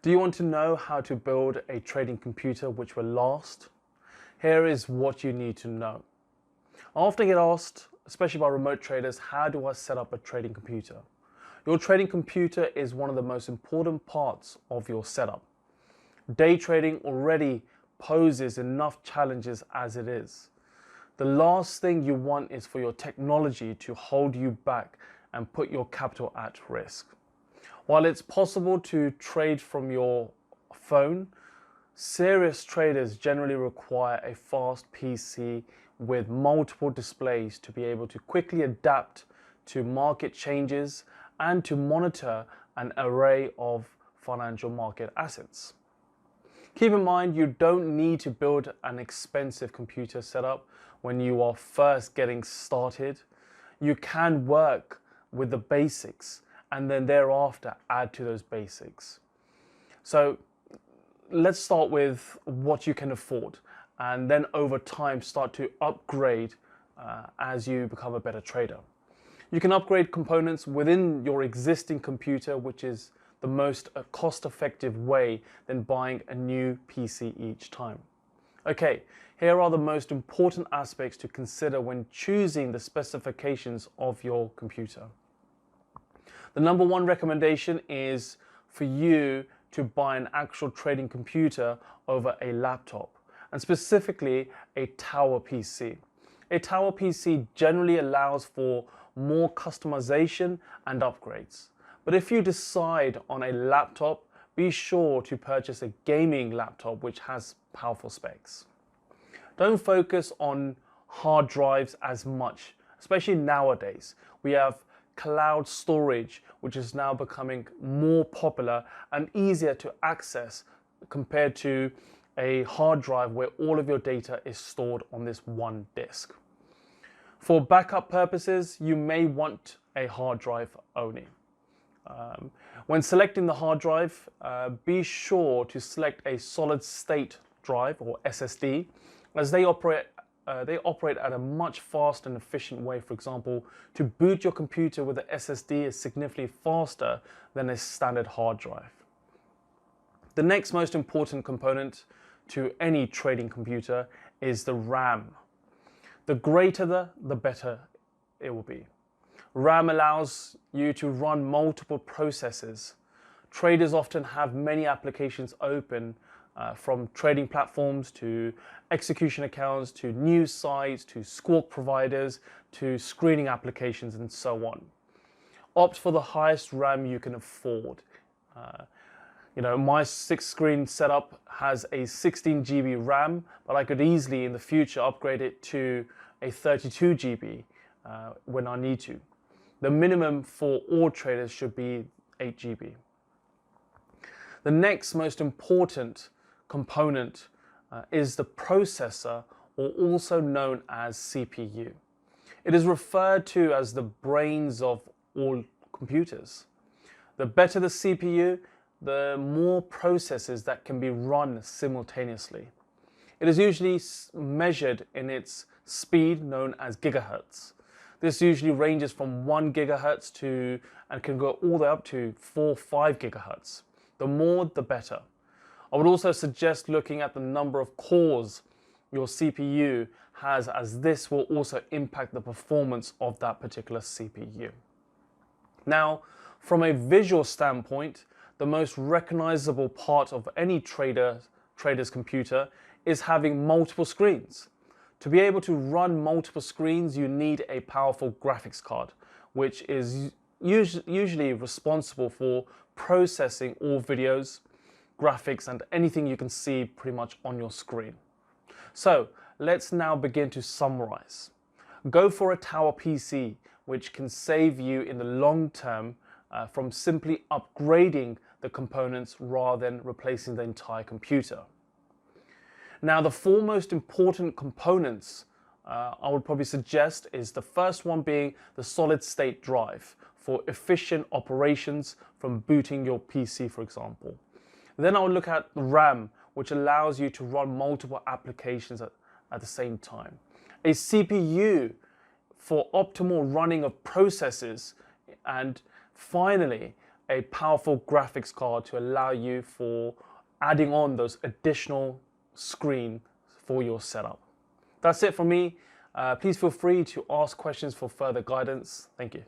Do you want to know how to build a trading computer which will last? Here is what you need to know. I often get asked, especially by remote traders, how do I set up a trading computer? Your trading computer is one of the most important parts of your setup. Day trading already poses enough challenges as it is. The last thing you want is for your technology to hold you back and put your capital at risk. While it's possible to trade from your phone, serious traders generally require a fast PC with multiple displays to be able to quickly adapt to market changes and to monitor an array of financial market assets. Keep in mind, you don't need to build an expensive computer setup when you are first getting started. You can work with the basics and then thereafter add to those basics. So let's start with what you can afford, and then over time start to upgrade as you become a better trader. You can upgrade components within your existing computer, which is the most cost-effective way than buying a new PC each time. Okay, here are the most important aspects to consider when choosing the specifications of your computer. The number one recommendation is for you to buy an actual trading computer over a laptop, and specifically a tower PC. A tower PC generally allows for more customization and upgrades. But if you decide on a laptop, be sure to purchase a gaming laptop which has powerful specs. Don't focus on hard drives as much, especially nowadays. We have cloud storage, which is now becoming more popular and easier to access compared to a hard drive where all of your data is stored on this one disk. For backup purposes, you may want a hard drive only. When selecting the hard drive, be sure to select a solid state drive or SSD, as they operate at a much faster and efficient way. For example, to boot your computer with an SSD is significantly faster than a standard hard drive. The next most important component to any trading computer is the RAM. The greater the better it will be. RAM allows you to run multiple processes. Traders often have many applications open, from trading platforms to execution accounts to news sites to squawk providers to screening applications and so on. Opt for the highest RAM you can afford. My 6-screen setup has a 16 GB RAM, but I could easily in the future upgrade it to a 32 GB when I need to. The minimum for all traders should be 8 GB. The next most important component is the processor, or also known as CPU. It is referred to as the brains of all computers. The better the CPU, the more processes that can be run simultaneously. It is usually measured in its speed, known as gigahertz. This usually ranges from 1 gigahertz to, and can go all the way up to 4 or 5 gigahertz. The more, the better. I would also suggest looking at the number of cores your CPU has, as this will also impact the performance of that particular CPU. Now, from a visual standpoint, the most recognizable part of any trader's computer is having multiple screens. To be able to run multiple screens, you need a powerful graphics card, which is usually responsible for processing all videos, graphics, and anything you can see pretty much on your screen. So let's now begin to summarize. Go for a tower PC, which can save you in the long term from simply upgrading the components rather than replacing the entire computer. Now, the 4 most important components I would probably suggest is the first one being the solid state drive for efficient operations from booting your PC, for example. Then I would look at the RAM, which allows you to run multiple applications at the same time. A CPU for optimal running of processes, and finally, a powerful graphics card to allow you for adding on those additional screen for your setup. That's it for me. Please feel free to ask questions for further guidance. Thank you.